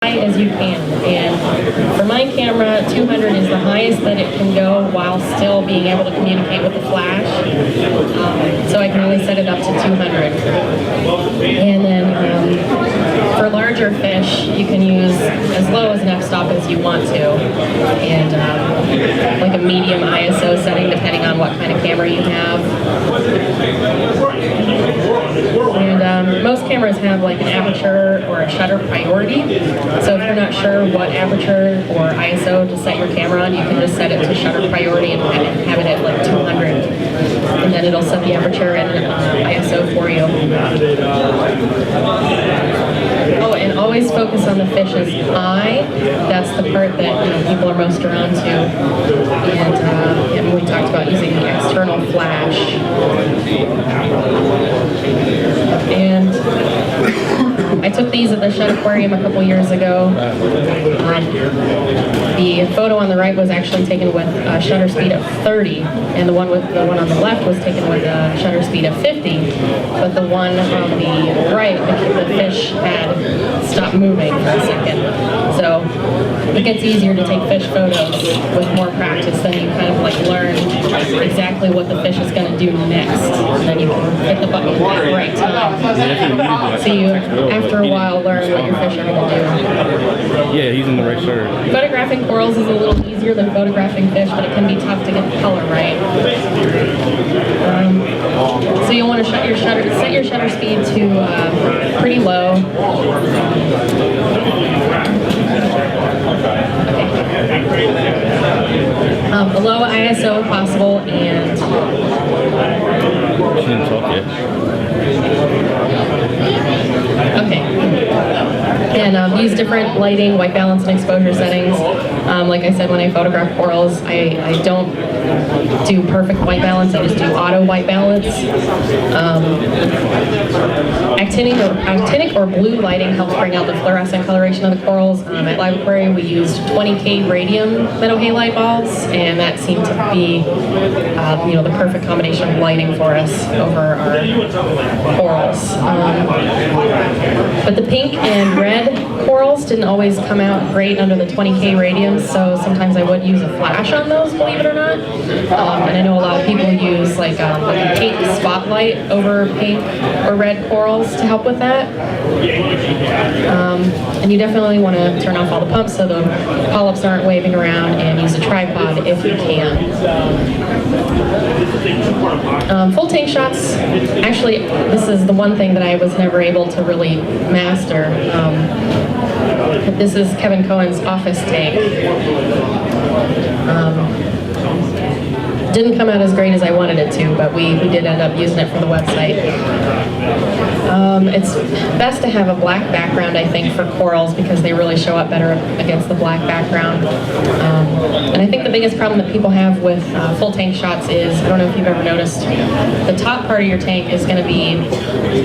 high as you can. And for my camera, 200 is the highest that it can go while still being able to communicate with the flash. So I can only set it up to 200. And then for larger fish, you can use as low as an f-stop as you want to. And like a medium ISO setting depending on what kind of camera you have. And most cameras have like an aperture or a shutter priority. So if you're not sure what aperture or ISO to set your camera on, you can just set it to shutter priority and have it at like 200. And then it'll set the aperture and ISO for you. Oh, and always focus on the fish's eye. That's the part that people are most drawn to. And we talked about using the external flash. And I took these at the Shed Aquarium a couple years ago. The photo on the right was actually taken with a shutter speed of 30, and the one on the left was taken with a shutter speed of 50. But the one on the right, the fish had stopped moving for a second. So it gets easier to take fish photos with more practice. Then you kind of like learn exactly what the fish is going to do next, and then you can hit the button at the right time. So you, after a while, learn what your fish are going to do. Yeah, he's in the right shirt. Photographing corals is a little easier than photographing fish, but it can be tough to get the color right. So you'll want to set your shutter speed to pretty low. A low ISO if possible, and She didn't talk yet. okay. And use different lighting, white balance, and exposure settings. Like I said, when I photograph corals, I don't do perfect white balance, I just do auto white balance. Actinic or blue lighting helps bring out the fluorescent coloration of the corals. At Live Aquarium, we used 20K radium metal halide bulbs, and that seemed to be the perfect combination of lighting for us over our corals. But the pink and red corals didn't always come out great under the 20K radium, so sometimes I would use a flash on those, believe it or not. And I know a lot of people use like a pink spotlight over pink or red corals to help with that. And you definitely want to turn off all the pumps so the polyps aren't waving around, and use a tripod if you can. Full tank shots, actually this is the one thing that I was never able to really master. This is Kevin Cohen's office tank. Didn't come out as great as I wanted it to, but we did end up using it for the website. It's best to have a black background, I think, for corals because they really show up better against the black background. And I think the biggest problem that people have with full tank shots is, I don't know if you've ever noticed, the top part of your tank is going to be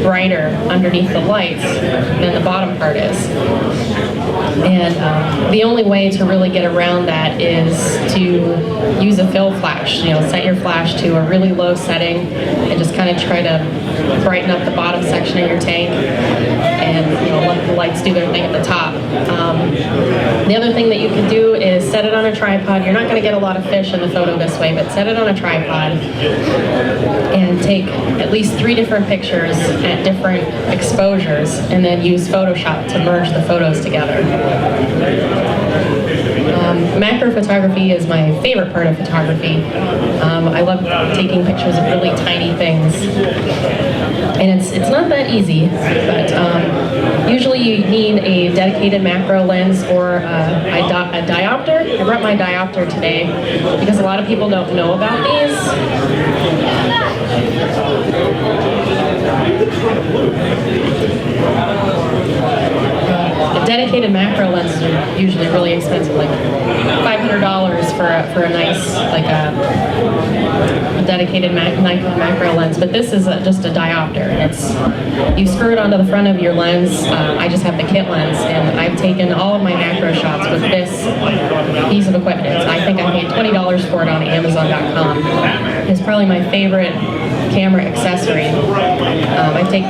brighter underneath the lights than the bottom part is. And the only way to really get around that is to use a fill flash. Set your flash to a really low setting and just kind of try to brighten up the bottom section of your tank, and let the lights do their thing at the top. The other thing that you can do is set it on a tripod. You're not going to get a lot of fish in the photo this way, but set it on a tripod and take at least 3 different pictures at different exposures, and then use Photoshop to merge the photos together. Macro photography is my favorite part of photography. I love taking pictures of really tiny things. And it's not that easy, but usually you need a dedicated macro lens or a diopter. I brought my diopter today because a lot of people don't know about these. Dedicated macro lenses are usually really expensive, like $500 for a nice, like a dedicated Nikon macro lens. But this is just a diopter. You screw it onto the front of your lens. I just have the kit lens, and I've taken all of my macro shots with this piece of equipment. I think I paid $20 for it on Amazon.com. It's probably my favorite camera accessory. I take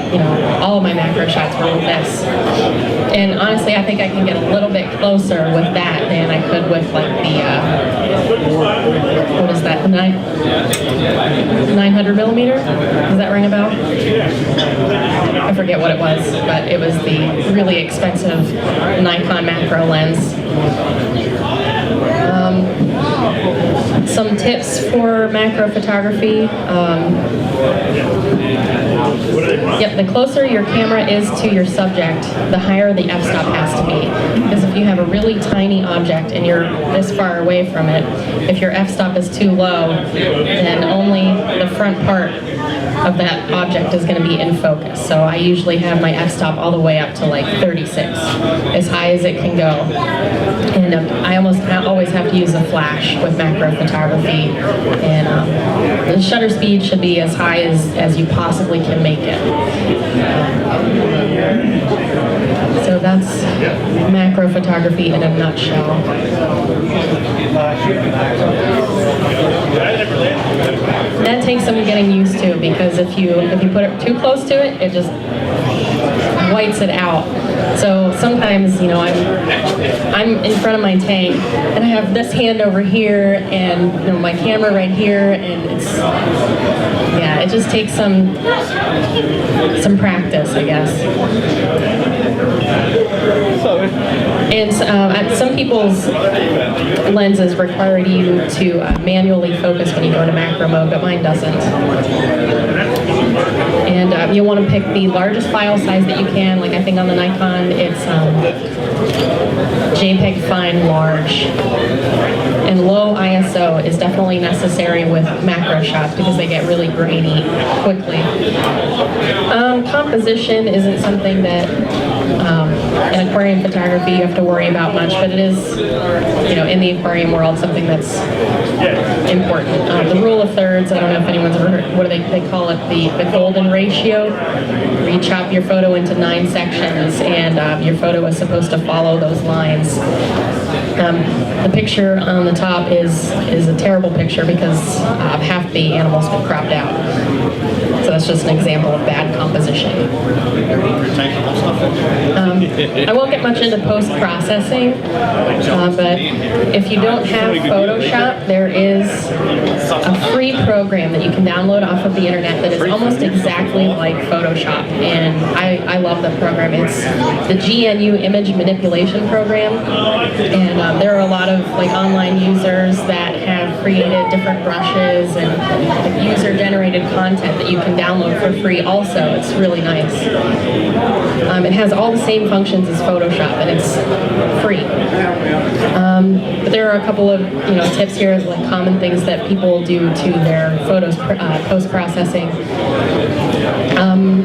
all of my macro shots with this, and honestly honestly, I think I can get a little bit closer with that than I could with like the, what is that, 900 millimeter? Does that ring a bell? I forget what it was, but it was the really expensive Nikon macro lens. Some tips for macro photography. Yep, the closer your camera is to your subject, the higher the f-stop has to be. Because if you have a really tiny object and you're this far away from it, if your f-stop is too low, then only the front part of that object is going to be in focus. So I usually have my f-stop all the way up to like 36, as high as it can go. And I almost always have to use a flash with macro photography. And the shutter speed should be as high as you possibly can make it. So that's macro photography in a nutshell. That takes some getting used to, because if you put it too close to it, it just whites it out. So sometimes, you know, I'm in front of my tank and I have this hand over here and, you know, my camera right here, and it's, yeah, it just takes some practice, I guess. And some people's lenses require you to manually focus when you go into macro mode, but mine doesn't. And you'll want to pick the largest file size that you can. Like I think on the Nikon, it's JPEG Fine Large. And low ISO is definitely necessary with macro shots because they get really grainy quickly. Composition isn't something that in aquarium photography you have to worry about much, but it is, you know, in the aquarium world, something that's important. The rule of thirds, I don't know if anyone's ever heard, what do they call it, the golden ratio, where you chop your photo into 9 sections and your photo is supposed to follow those lines. The picture on the top is a terrible picture because half the animal's been cropped out. So that's just an example of bad composition. I won't get much into post-processing, but if you don't have Photoshop, there is a free program that you can download off of the internet that is almost exactly like Photoshop, and I love the program. It's the GNU Image Manipulation Program, and there are a lot of like online users that have created different brushes and like, user-generated content that you can download for free also. It's really nice. It has all the same functions as Photoshop, and it's free. But there are a couple of tips here, like common things that people do to their photos post-processing.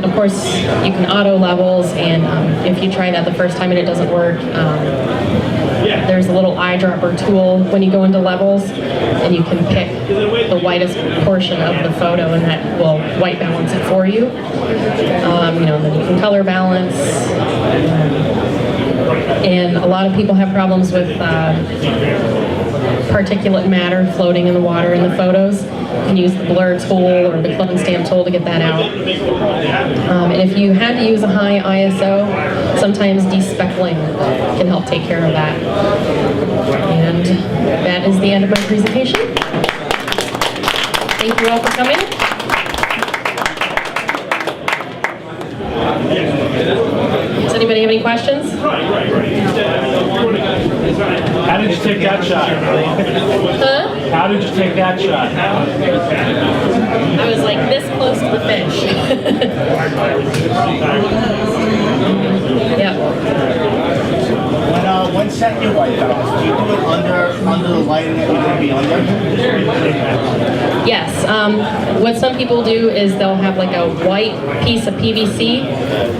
Of course, you can auto levels, and if you try that the first time and it doesn't work, there's a little eyedropper tool when you go into levels, and you can pick the whitest portion of the photo, and that will white balance it for you. Then you can color balance. And a lot of people have problems with particulate matter floating in the water in the photos. You can use the blur tool or the club and stamp tool to get that out. And if you had to use a high ISO, sometimes despeckling can help take care of that. And that is the end of my presentation. Thank you all for coming. Does anybody have any questions? How did you take that shot? Huh? How did you take that shot? I was like this close to the fish. Yep. When setting your white balance, do you do it under the lighting that you're going to be under? Yes. What some people do is they'll have like a white piece of PVC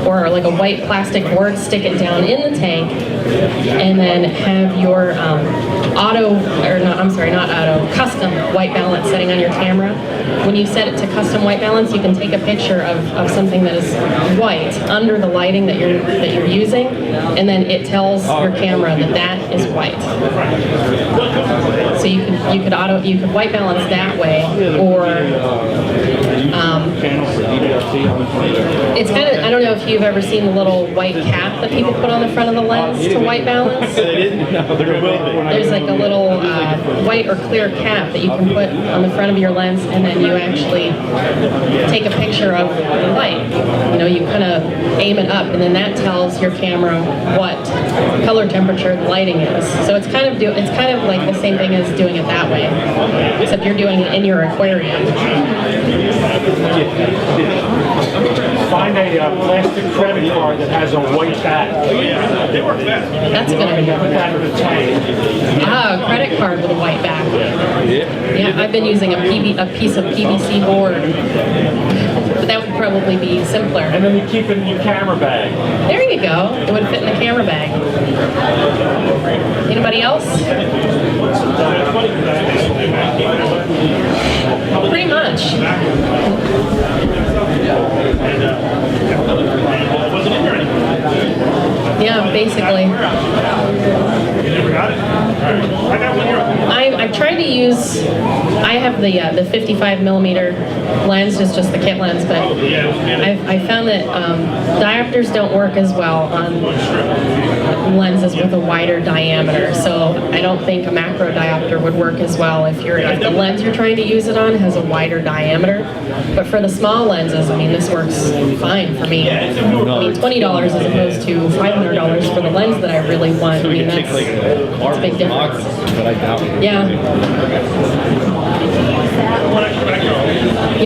or like a white plastic board, stick it down in the tank, and then have your custom white balance setting on your camera. When you set it to custom white balance, you can take a picture of something that is white under the lighting that you're using, and then it tells your camera that is white. So you could white balance that way, or It's kind of, I don't know if you've ever seen the little white cap that people put on the front of the lens to white balance. There's like a little white or clear cap that you can put on the front of your lens, and then you actually take a picture of the light. You know, you kind of aim it up, and then that tells your camera what color temperature the lighting is. So it's kind of like the same thing as doing it that way, except you're doing it in your aquarium. Find a plastic credit card that has a white back. That's a good idea. Put that in the tank. Ah, a credit card with a white back. Yeah, I've been using a piece of PVC board. But that would probably be simpler. And then you keep it in your camera bag. There you go. It would fit in the camera bag. Anybody else? Pretty much. Yeah, basically. I'm trying to use, I have the 55 millimeter lens, it's just the kit lens, but I found that diopters don't work as well on lenses with a wider diameter, so I don't think a macro diopter would work as well if the lens you're trying to use it on has a wider diameter. But for the small lenses, I mean, this works fine for me. I mean, $20 as opposed to $500 for the lens that I really want. I mean, that's a big difference. But I doubt it. Yeah.